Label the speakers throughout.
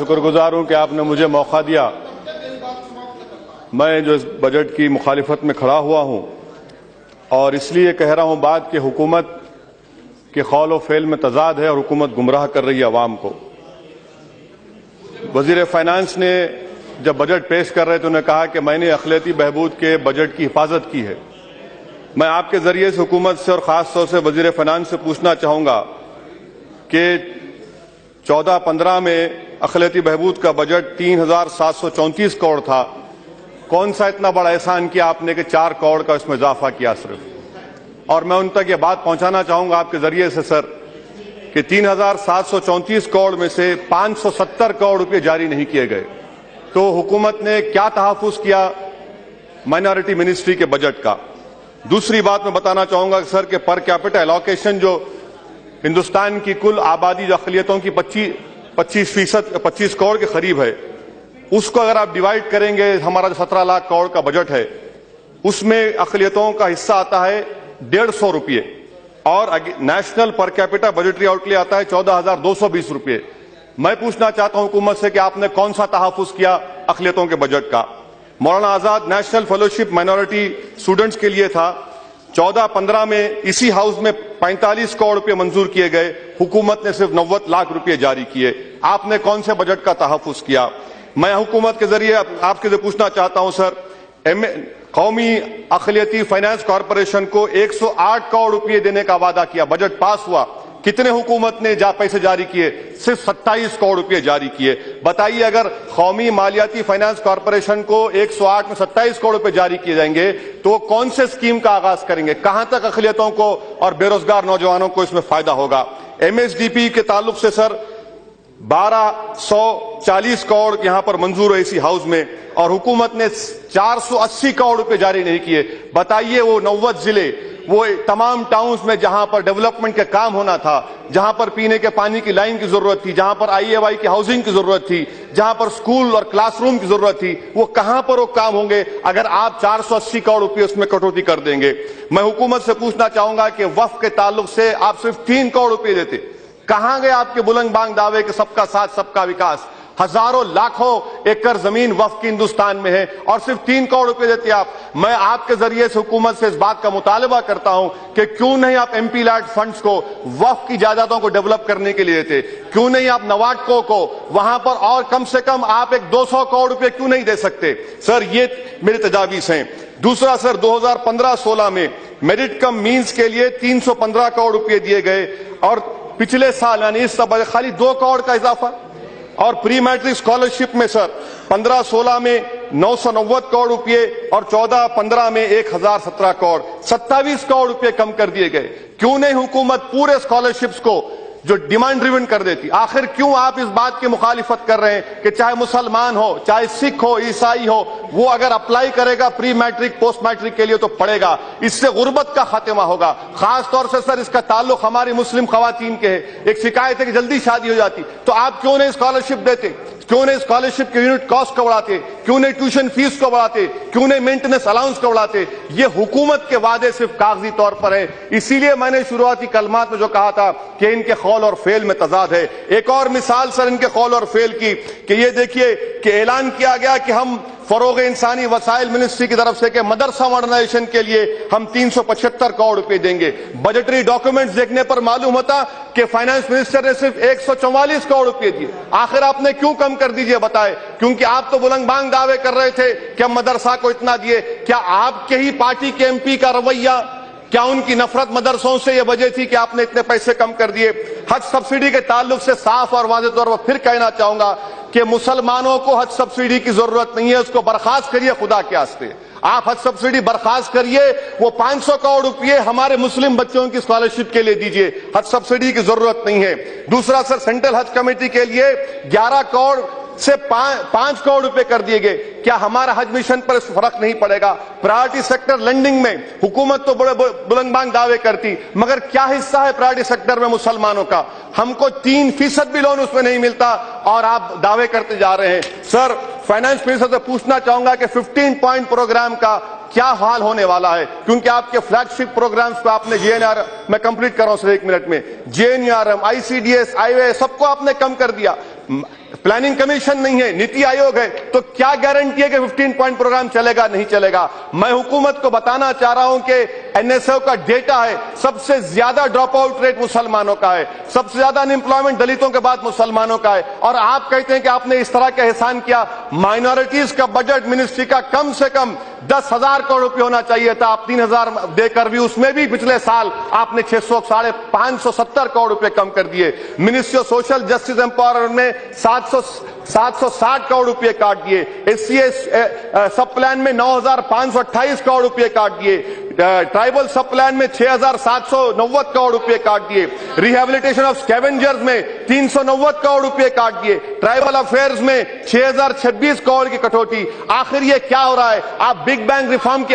Speaker 1: शुक्रगुजार हूं कि आपने मुझे मौका दिया। मैं जो इस बजट की मुखालिफत में खड़ा हुआ हूं और इसलिए कह रहा हूं बात कि हुकूमत के कौल और फेल में तजाद है और हुकूमत गुमराह कर रही है अवाम को। वजीर फाइनेंस ने जब बजट पेश कर रहे थे उन्होंने कहा कि मैंने अखिलती बहबूद के बजट की हिफाजत की है। मैं आपके जरिए से हुकूमत से और खास तौर से वजीर फाइनेंस से पूछना चाहूंगा कि 14-15 में अखिलती बहबूद का बजट 3,734 करोड़ था। कौन सा इतना बड़ा एहसान किया आपने कि 4 करोड़ का इसमें इजाफा किया सिर्फ। और मैं उन तक ये बात पहुंचाना चाहूंगा आपके जरिए से सर कि 3,734 करोड़ में से 570 करोड़ रुपए जारी नहीं किए गए। तो हुकूमत ने क्या तहफ़्फ़ुज़ किया माइनॉरिटी मिनिस्ट्री के बजट का। दूसरी बात मैं बताना चाहूंगा सर कि पर कैपिटा एलोकेशन जो हिंदुस्तान की कुल आबादी जो अक़लियतों की 25 करोड़ के करीब है, उसको अगर आप डिवाइड करेंगे, हमारा जो 17 लाख करोड़ का बजट है उसमें अक़लियतों का हिस्सा आता है 150 रुपये और national per capita budgetary outlay आता है 14,220 रुपये। मैं पूछना चाहता हूं हुकूमत से कि आपने कौन सा तहफ़्फ़ुज़ किया अक़लियतों के बजट का। Maulana Azad national fellowship minority students के लिए था। 14-15 में इसी हाउस में 45 करोड़ रुपए मंजूर किए गए, हुकूमत ने सिर्फ 90 लाख रुपए जारी किए। आपने कौन से बजट का तहफ़्फ़ुज़ किया। मैं हुकूमत के जरिए आपके से पूछना चाहता हूं सर, कौमी अक़लियती फाइनेंस कॉरपोरेशन को 108 करोड़ रुपए देने का वादा किया, बजट पास हुआ, कितने हुकूमत ने पैसे जारी किए? सिर्फ 27 करोड़ रुपए जारी किए। बताइए अगर कौमी मालियाती फाइनेंस कॉरपोरेशन को 108 में 27 करोड़ रुपए जारी किए जाएंगे तो कौन से स्कीम का आगाज करेंगे, कहां तक अक़लियतों को और बेरोजगार नौजवानों को इसमें फायदा होगा। MSDP के ताल्लुक से सर 1240 करोड़ यहां पर मंजूर है इसी हाउस में और हुकूमत ने 480 करोड़ रुपए जारी नहीं किए। बताइए वो 90 जिले, वो तमाम टाउन्स में जहां पर डेवलपमेंट का काम होना था, जहां पर पीने के पानी की लाइन की जरूरत थी, जहां पर IAY की हाउसिंग की जरूरत थी, जहां पर स्कूल और क्लासरूम की जरूरत थी, वो कहां पर वो काम होंगे अगर आप 480 करोड़ रुपए उसमें कटौती कर देंगे। मैं हुकूमत से पूछना चाहूंगा कि वक्फ के ताल्लुक से आप सिर्फ 3 करोड़ रुपए देते, कहां गए आपके बुलंद बांग दावे कि सबका साथ सबका विकास। हजारों लाखों एकड़ जमीन वक्फ की हिंदुस्तान में है और सिर्फ 3 करोड़ रुपए देते आप। मैं आपके जरिए से हुकूमत से इस बात का मुतालबा करता हूं कि क्यों नहीं आप MP लैड फंड्स को वक्फ की जायदादों को डेवलप करने के लिए देते, क्यों नहीं आप नवाडको को वहां पर और कम से कम आप एक 200 करोड़ रुपए क्यों नहीं दे सकते। सर ये मेरी तजावीज़ हैं। दूसरा सर 2015-16 में मेरिट कम मीन्स के लिए 315 करोड़ रुपए दिए गए और पिछले साल यानी इस सब खाली 2 करोड़ का इजाफा। और प्री मैट्रिक स्कॉलरशिप में सर 15-16 में 990 करोड़ रुपए और 14-15 में 1017 करोड़, 27 करोड़ रुपए कम कर दिए गए। क्यों नहीं हुकूमत पूरे स्कॉलरशिप्स को जो डिमांड ड्रिवन कर देती। आखिर क्यों आप इस बात की मुखालिफत कर रहे हैं कि चाहे मुसलमान हो, चाहे सिख हो, ईसाई हो, वो अगर अप्लाई करेगा प्री मैट्रिक पोस्ट मैट्रिक के लिए तो पढ़ेगा, इससे गुर्बत का खात्मा होगा। खास तौर से सर इसका ताल्लुक हमारी मुस्लिम खवातीन के है। एक शिकायत है कि जल्दी शादी हो जाती, तो आप क्यों नहीं स्कॉलरशिप देते, क्यों नहीं स्कॉलरशिप के यूनिट कॉस्ट को बढ़ाते, क्यों नहीं ट्यूशन फीस को बढ़ाते, क्यों नहीं मेंटेनेंस अलाउंस को बढ़ाते। ये हुकूमत के वादे सिर्फ कागजी तौर पर है। इसीलिए मैंने शुरुआती कलमात में जो कहा था कि इनके कौल और फेल में तजाद है। एक और मिसाल सर इनके कौल और फेल की कि ये देखिए कि ऐलान किया गया कि हम फरोग इंसानी वसाइल मिनिस्ट्री की तरफ से कि मदरसा मॉडर्नाइजेशन के लिए हम 375 करोड़ रुपए देंगे। बजटरी डॉक्यूमेंट्स देखने पर मालूम होता कि फाइनेंस मिनिस्टर ने सिर्फ 144 करोड़ रुपए दिए। आखिर आपने क्यों कम कर दीजिए बताए। क्योंकि आप तो बुलंद बांग दावे कर रहे थे कि हम मदरसा को इतना दिए। क्या आपके ही पार्टी के MP का रवैया, क्या उनकी नफरत मदरसों से यह वजह थी कि आपने इतने पैसे कम कर दिए। हज सब्सिडी के ताल्लुक से साफ और वाज़ेह तौर पर फिर कहना चाहूंगा कि मुसलमानों को हज सब्सिडी की जरूरत नहीं है, उसको बर्खास्त करिए खुदा के वास्ते। आप हज सब्सिडी बर्खास्त करिए, वो 500 करोड़ रुपए हमारे मुस्लिम बच्चों की स्कॉलरशिप के लिए दीजिए, हज सब्सिडी की जरूरत नहीं है। दूसरा सर सेंट्रल हज कमेटी के लिए 11 करोड़ से 5 करोड़ रुपए कर दिए गए। क्या हमारा हज मिशन पर इस फर्क नहीं पड़ेगा। प्रायोरिटी सेक्टर लेंडिंग में हुकूमत तो बड़े बुलंदबांग दावे करती, मगर क्या हिस्सा है प्रायोरिटी सेक्टर में मुसलमानों का। हमको 3% भी लोन उसमें नहीं मिलता और आप दावे करते जा रहे हैं। सर फाइनेंस मिनिस्टर से पूछना चाहूंगा कि 15 पॉइंट प्रोग्राम का क्या हाल होने वाला है, क्योंकि आपके फ्लैगशिप प्रोग्राम्स को आपने JNRM, मैं कंप्लीट कर रहा हूं सिर्फ 1 मिनट में, JNRM, ICDS, IOA सबको आपने कम कर दिया। प्लानिंग कमीशन नहीं है, नीति आयोग है, तो क्या गारंटी है कि 15 पॉइंट प्रोग्राम चलेगा नहीं चलेगा। मैं हुकूमत को बताना चाह रहा हूं कि एनएसओ का डेटा है, सबसे ज्यादा ड्रॉप आउट रेट मुसलमानों का है, सबसे ज्यादा अनएम्प्लॉयमेंट दलितों के बाद मुसलमानों का है, और आप कहते हैं कि आपने इस तरह का एहसान किया। माइनॉरिटीज का बजट मिनिस्ट्री का कम से कम 10,000 करोड़ रुपए होना चाहिए था, आप 3,000 देकर भी उसमें भी पिछले साल आपने 570 करोड़ रुपए कम कर दिए। Ministry of social justice empowerment में 760 करोड़ रुपए काट दिए। एससी सब प्लान में 9,528 करोड़ रुपए काट दिए। ट्राइबल सब प्लान में 6,790 करोड़ रुपए काट दिए। रिहेबिलिटेशन ऑफ स्कैवेंजर्स में 390 करोड़ रुपए काट दिए। ट्राइबल अफेयर्स में 6,026 करोड़ की कटौती। आखिर ये क्या हो रहा है? आप बिग बैंग रिफॉर्म की,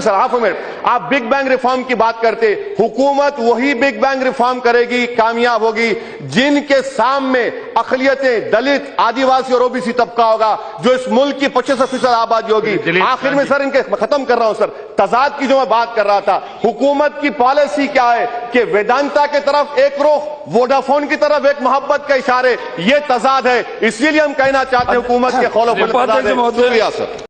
Speaker 1: सर हाफ मिनट, आप बिग बैंग रिफॉर्म की बात करते, हुकूमत वही बिग बैंग रिफॉर्म करेगी, कामयाब होगी जिनके सामने अकलियतें, दलित, आदिवासी और ओबीसी तबका होगा, जो इस मुल्क की 25% आबादी होगी। आखिर में सर इनके खत्म कर रहा हूं सर, तजाद की जो मैं बात कर रहा था, हुकूमत की पॉलिसी क्या है कि वेदांता की तरफ एक रुख, वोडाफोन की तरफ एक मोहब्बत का इशारे, ये तजाद है। इसीलिए हम कहना चाहते हैं हुकूमत के खौफ। शुक्रिया सर।